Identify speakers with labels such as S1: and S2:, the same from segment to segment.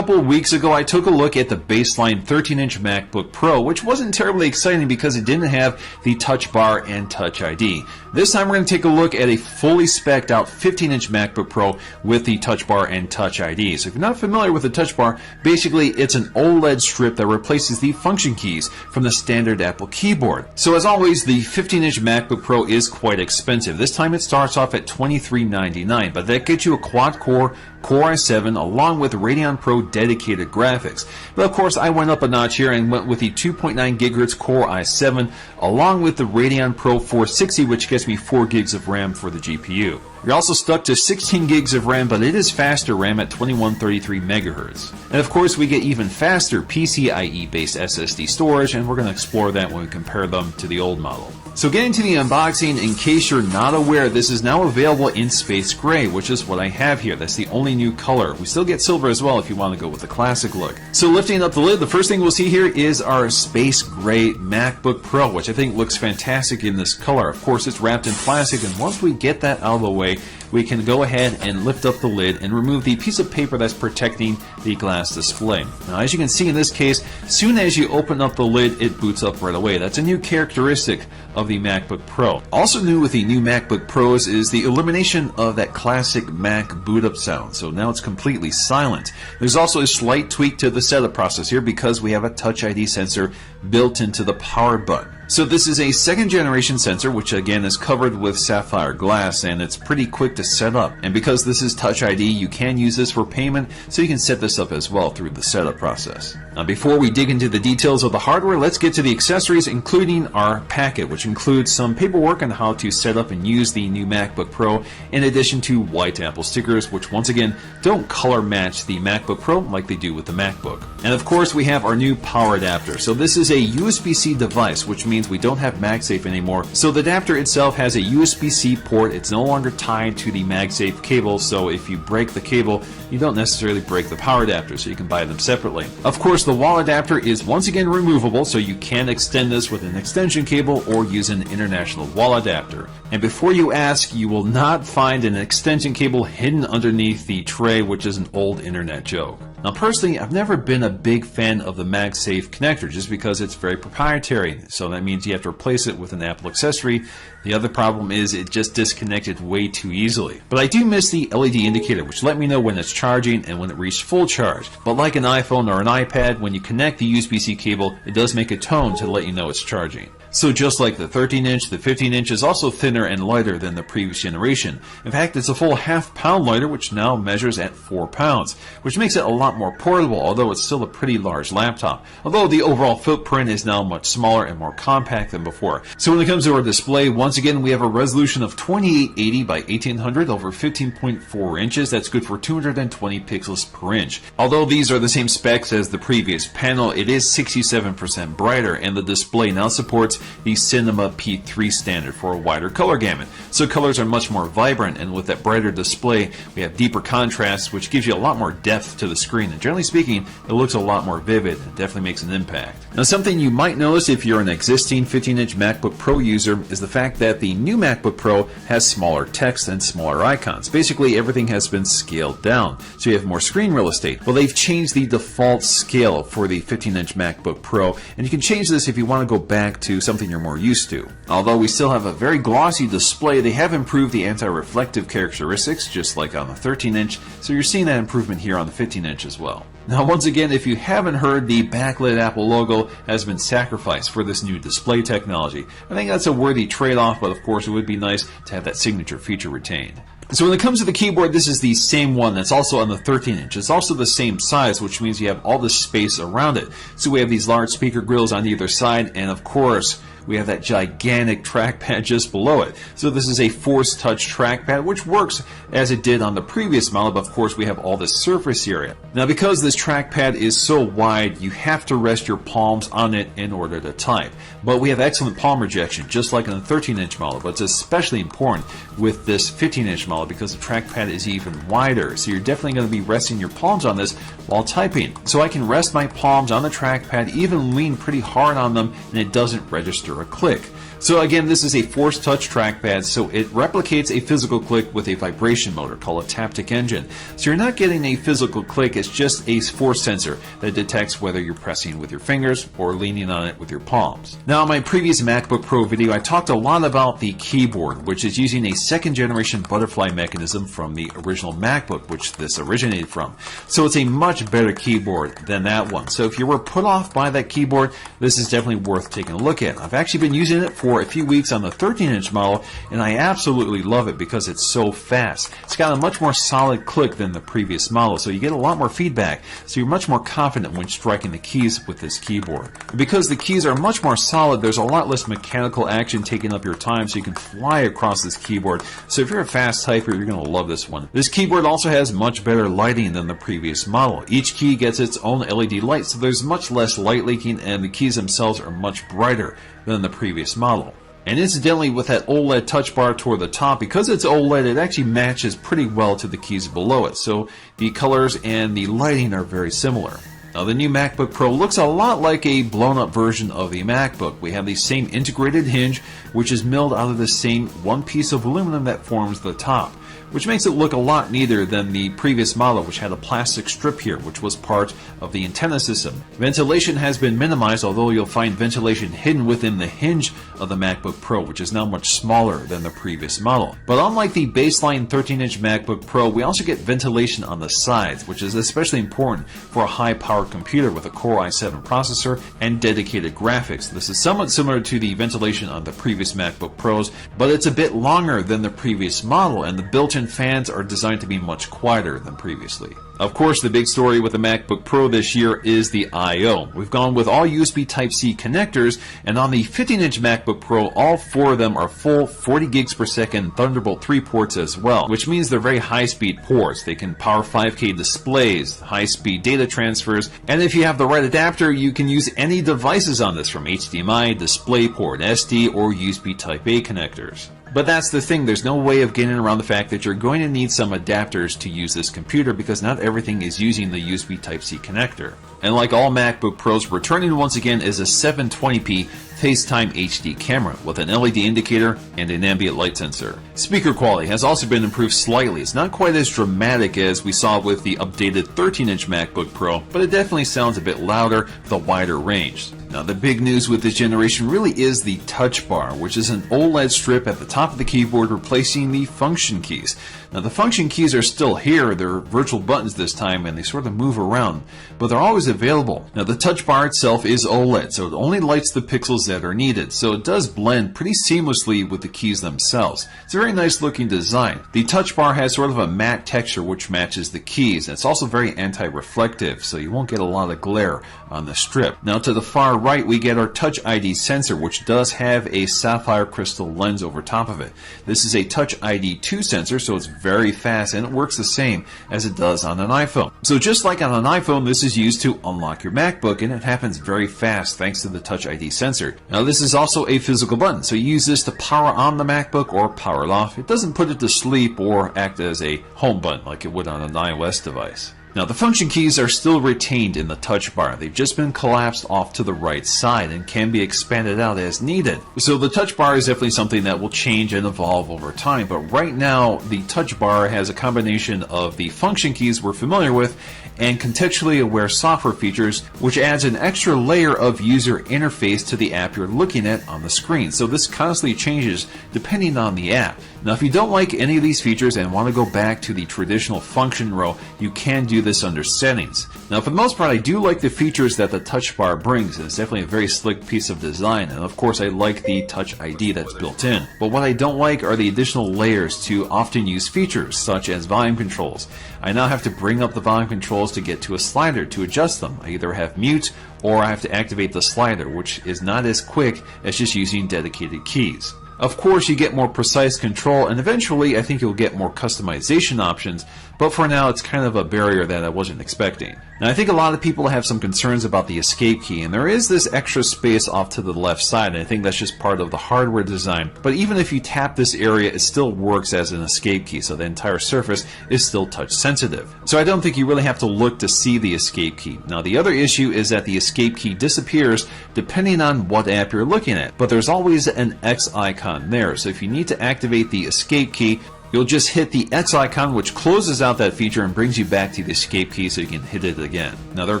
S1: couple of weeks ago, I took a look at the baseline 13-inch MacBook Pro, which wasn't terribly exciting because it didn't have the Touch Bar and Touch ID. This time we're going to take a look at a fully spec'd out 15-inch MacBook Pro with the Touch Bar and Touch ID. So if you're not familiar with the Touch Bar, basically it's an OLED strip that replaces the function keys from the standard Apple keyboard. So as always, the 15-inch MacBook Pro is quite expensive. This time it starts off at $23.99, but that gets you a quad-core Core i7 along with Radeon Pro dedicated graphics. But of course I went up a notch here and went with the 2.9 GHz Core i7 along with the Radeon Pro 460, which gets me 4 gigs of RAM for the GPU. You're also stuck to 16 gigs of RAM, but it is faster RAM at 2133 MHz. And of course we get even faster PCIe based SSD storage, and we're going to explore that when we compare them to the old model. So getting to the unboxing, in case you're not aware, this is now available in Space Gray, which is what I have here. That's the only new color. We still get silver as well if you want to go with the classic look. So lifting up the lid, the first thing we'll see here is our Space Gray MacBook Pro, which I think looks fantastic in this color. Of course it's wrapped in plastic, and once we get that out of the way, we can go ahead and lift up the lid and remove the piece of paper that's protecting the glass display. Now as you can see in this case, soon as you open up the lid, it boots up right away. That's a new characteristic of the MacBook Pro. Also new with the new MacBook Pros is the elimination of that classic Mac boot up sound. So now it's completely silent. There's also a slight tweak to the setup process here because we have a Touch ID sensor built into the power button. So this is a second generation sensor, which again is covered with sapphire glass, and it's pretty quick to set up. And because this is Touch ID, you can use this for payment, so you can set this up as well through the setup process. Now before we dig into the details of the hardware, let's get to the accessories, including our packet, which includes some paperwork on how to set up and use the new MacBook Pro, in addition to white Apple stickers, which once again don't color match the MacBook Pro like they do with the MacBook. And of course we have our new power adapter. So this is a USB-C device, which means we don't have MagSafe anymore. So the adapter itself has a USB-C port. It's no longer tied to the MagSafe cable, so if you break the cable, you don't necessarily break the power adapter, so you can buy them separately. Of course, the wall adapter is once again removable, so you can extend this with an extension cable or use an international wall adapter. And before you ask, you will not find an extension cable hidden underneath the tray, which is an old internet joke. Now personally, I've never been a big fan of the MagSafe connector just because it's very proprietary, so that means you have to replace it with an Apple accessory. The other problem is it just disconnected way too easily. But I do miss the LED indicator, which let me know when it's charging and when it reached full charge. But like an iPhone or an iPad, when you connect the USB-C cable, it does make a tone to let you know it's charging. So just like the 13-inch, the 15-inch is also thinner and lighter than the previous generation. In fact, it's a full half-pound lighter, which now measures at 4 pounds, which makes it a lot more portable, although it's still a pretty large laptop. Although the overall footprint is now much smaller and more compact than before. So when it comes to our display, once again, we have a resolution of 2880 by 1800 over 15.4 inches. That's good for 220 pixels per inch. Although these are the same specs as the previous panel, it is 67% brighter, and the display now supports the Cinema P3 standard for a wider color gamut. So colors are much more vibrant, and with that brighter display, we have deeper contrast, which gives you a lot more depth to the screen. And generally speaking, it looks a lot more vivid and definitely makes an impact. Now something you might notice if you're an existing 15-inch MacBook Pro user is the fact that the new MacBook Pro has smaller text and smaller icons. Basically everything has been scaled down, so you have more screen real estate. Well, they've changed the default scale for the 15-inch MacBook Pro, and you can change this if you want to go back to something you're more used to. Although we still have a very glossy display, they have improved the anti-reflective characteristics, just like on the 13-inch, so you're seeing that improvement here on the 15-inch as well. Now once again, if you haven't heard, the backlit Apple logo has been sacrificed for this new display technology. I think that's a worthy trade-off, but of course it would be nice to have that signature feature retained. So when it comes to the keyboard, this is the same one that's also on the 13-inch. It's also the same size, which means you have all this space around it. So we have these large speaker grills on either side, and of course, we have that gigantic trackpad just below it. So this is a Force Touch trackpad, which works as it did on the previous model, but of course we have all this surface area. Now because this trackpad is so wide, you have to rest your palms on it in order to type. But we have excellent palm rejection, just like on the 13-inch model, but it's especially important with this 15-inch model because the trackpad is even wider. So you're definitely going to be resting your palms on this while typing. So I can rest my palms on the trackpad, even lean pretty hard on them, and it doesn't register a click. So again, this is a force touch trackpad, so it replicates a physical click with a vibration motor called a taptic engine. So you're not getting a physical click, it's just a force sensor that detects whether you're pressing with your fingers or leaning on it with your palms. Now in my previous MacBook Pro video, I talked a lot about the keyboard, which is using a second generation butterfly mechanism from the original MacBook, which this originated from. So it's a much better keyboard than that one. So if you were put off by that keyboard, this is definitely worth taking a look at. I've actually been using it for a few weeks on the 13-inch model, and I absolutely love it because it's so fast. It's got a much more solid click than the previous model, so you get a lot more feedback, so you're much more confident when striking the keys with this keyboard. Because the keys are much more solid, there's a lot less mechanical action taking up your time, so you can fly across this keyboard. So if you're a fast typer, you're going to love this one. This keyboard also has much better lighting than the previous model. Each key gets its own LED light, so there's much less light leaking, and the keys themselves are much brighter than the previous model. And incidentally, with that OLED touch bar toward the top, because it's OLED, it actually matches pretty well to the keys below it. So the colors and the lighting are very similar. Now the new MacBook Pro looks a lot like a blown up version of the MacBook. We have the same integrated hinge, which is milled out of the same one piece of aluminum that forms the top, which makes it look a lot neater than the previous model, which had a plastic strip here, which was part of the antenna system. Ventilation has been minimized, although you'll find ventilation hidden within the hinge of the MacBook Pro, which is now much smaller than the previous model. But unlike the baseline 13-inch MacBook Pro, we also get ventilation on the sides, which is especially important for a high-powered computer with a Core i7 processor and dedicated graphics. This is somewhat similar to the ventilation on the previous MacBook Pros, but it's a bit longer than the previous model, and the built-in fans are designed to be much quieter than previously. Of course, the big story with the MacBook Pro this year is the I/O. We've gone with all USB Type-C connectors, and on the 15-inch MacBook Pro, all 4 of them are full 40 gigs per second Thunderbolt 3 ports as well, which means they're very high-speed ports. They can power 5K displays, high-speed data transfers, and if you have the right adapter, you can use any devices on this, from HDMI, DisplayPort, SD, or USB Type-A connectors. But that's the thing, there's no way of getting around the fact that you're going to need some adapters to use this computer because not everything is using the USB Type-C connector. And like all MacBook Pros, returning once again is a 720p FaceTime HD camera with an LED indicator and an ambient light sensor. Speaker quality has also been improved slightly. It's not quite as dramatic as we saw with the updated 13-inch MacBook Pro, but it definitely sounds a bit louder with a wider range. Now the big news with this generation really is the touch bar, which is an OLED strip at the top of the keyboard replacing the function keys. Now the function keys are still here, they're virtual buttons this time and they sort of move around, but they're always available. Now the touch bar itself is OLED, so it only lights the pixels that are needed, so it does blend pretty seamlessly with the keys themselves. It's a very nice looking design. The touch bar has sort of a matte texture which matches the keys, and it's also very anti-reflective, so you won't get a lot of glare on the strip. Now to the far right we get our Touch ID sensor, which does have a sapphire crystal lens over top of it. This is a Touch ID 2 sensor, so it's very fast and it works the same as it does on an iPhone. So just like on an iPhone, this is used to unlock your MacBook, and it happens very fast thanks to the Touch ID sensor. Now this is also a physical button, so you use this to power on the MacBook or power it off. It doesn't put it to sleep or act as a home button like it would on an iOS device. Now the function keys are still retained in the touch bar. They've just been collapsed off to the right side and can be expanded out as needed. So the touch bar is definitely something that will change and evolve over time, but right now the touch bar has a combination of the function keys we're familiar with and contextually aware software features, which adds an extra layer of user interface to the app you're looking at on the screen. So this constantly changes depending on the app. Now if you don't like any of these features and want to go back to the traditional function row, you can do this under settings. Now for the most part, I do like the features that the touch bar brings. It's definitely a very slick piece of design, and of course I like the Touch ID that's built in. But what I don't like are the additional layers to often used features such as volume controls. I now have to bring up the volume controls to get to a slider to adjust them. I either have mute or I have to activate the slider, which is not as quick as just using dedicated keys. Of course, you get more precise control, and eventually I think you'll get more customization options, but for now it's kind of a barrier that I wasn't expecting. Now, I think a lot of people have some concerns about the escape key, and there is this extra space off to the left side, and I think that's just part of the hardware design. But even if you tap this area, it still works as an escape key, so the entire surface is still touch sensitive. So I don't think you really have to look to see the escape key. Now, the other issue is that the escape key disappears depending on what app you're looking at, but there's always an X icon there. So if you need to activate the escape key, you'll just hit the X icon, which closes out that feature and brings you back to the escape key so you can hit it again. Now, there are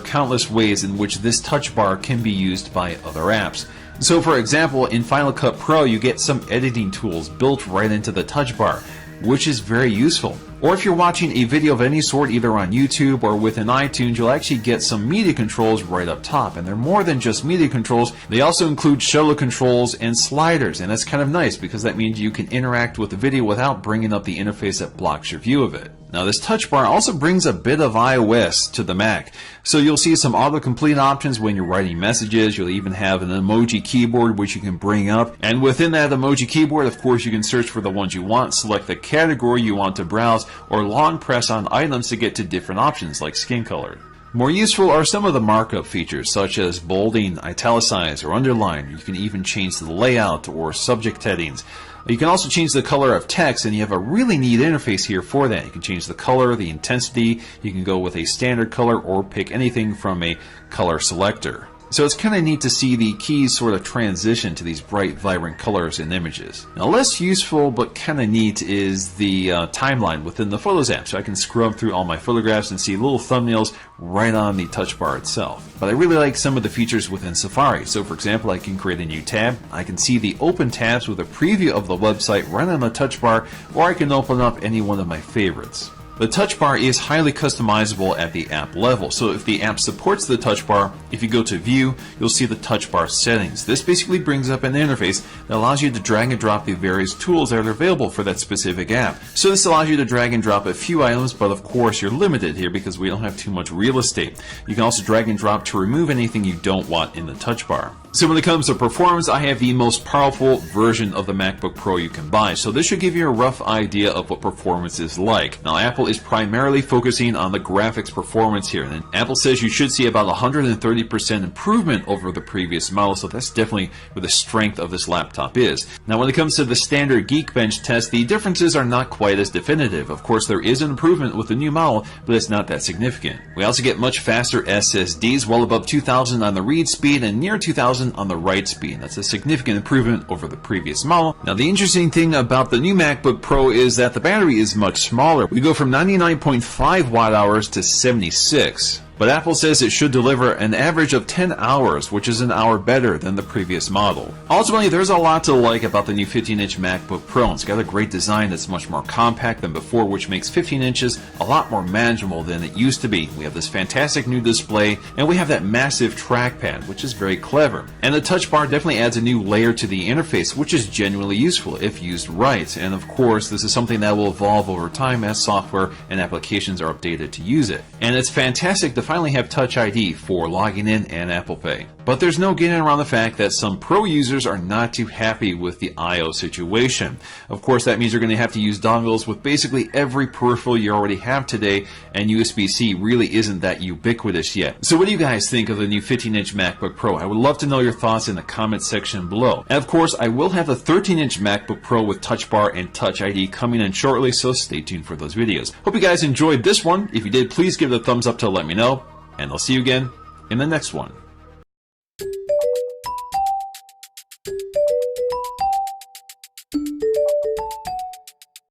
S1: countless ways in which this touch bar can be used by other apps. So for example, in Final Cut Pro, you get some editing tools built right into the touch bar, which is very useful. Or if you're watching a video of any sort, either on YouTube or within iTunes, you'll actually get some media controls right up top. And they're more than just media controls. They also include shallow controls and sliders. And that's kind of nice because that means you can interact with the video without bringing up the interface that blocks your view of it. Now, this touch bar also brings a bit of iOS to the Mac. So you'll see some autocomplete options when you're writing messages. You'll even have an emoji keyboard which you can bring up. And within that emoji keyboard, of course, you can search for the ones you want, select the category you want to browse, or long press on items to get to different options like skin color. More useful are some of the markup features such as bolding, italicize, or underline. You can even change the layout or subject headings. You can also change the color of text, and you have a really neat interface here for that. You can change the color, the intensity, you can go with a standard color or pick anything from a color selector. So it's kind of neat to see the keys sort of transition to these bright, vibrant colors and images. Now, less useful but kind of neat is the timeline within the Photos app. So I can scrub through all my photographs and see little thumbnails right on the touch bar itself. But I really like some of the features within Safari. So for example, I can create a new tab. I can see the open tabs with a preview of the website right on the touch bar, or I can open up any one of my favorites. The touch bar is highly customizable at the app level. So if the app supports the touch bar, if you go to View, you'll see the touch bar settings. This basically brings up an interface that allows you to drag and drop the various tools that are available for that specific app. So this allows you to drag and drop a few items, but of course you're limited here because we don't have too much real estate. You can also drag and drop to remove anything you don't want in the touch bar. So when it comes to performance, I have the most powerful version of the MacBook Pro you can buy. So this should give you a rough idea of what performance is like. Now, Apple is primarily focusing on the graphics performance here. And Apple says you should see about 130% improvement over the previous model. So that's definitely where the strength of this laptop is. Now, when it comes to the standard Geekbench test, the differences are not quite as definitive. Of course, there is an improvement with the new model, but it's not that significant. We also get much faster SSDs, well above 2000 on the read speed and near 2000 on the write speed. That's a significant improvement over the previous model. Now, the interesting thing about the new MacBook Pro is that the battery is much smaller. We go from 99.5 watt hours to 76. But Apple says it should deliver an average of 10 hours, which is an hour better than the previous model. Ultimately, there's a lot to like about the new 15-inch MacBook Pro. It's got a great design that's much more compact than before, which makes 15 inches a lot more manageable than it used to be. We have this fantastic new display, and we have that massive trackpad, which is very clever. And the touch bar definitely adds a new layer to the interface, which is genuinely useful if used right. And of course, this is something that will evolve over time as software and applications are updated to use it. And it's fantastic to finally have Touch ID for logging in and Apple Pay. But there's no getting around the fact that some Pro users are not too happy with the I/O situation. Of course, that means you're going to have to use dongles with basically every peripheral you already have today, and USB-C really isn't that ubiquitous yet. So what do you guys think of the new 15-inch MacBook Pro? I would love to know your thoughts in the comment section below. And of course, I will have the 13-inch MacBook Pro with Touch Bar and Touch ID coming in shortly, so stay tuned for those videos. Hope you guys enjoyed this one. If you did, please give it a thumbs up to let me know. And I'll see you again in the next one.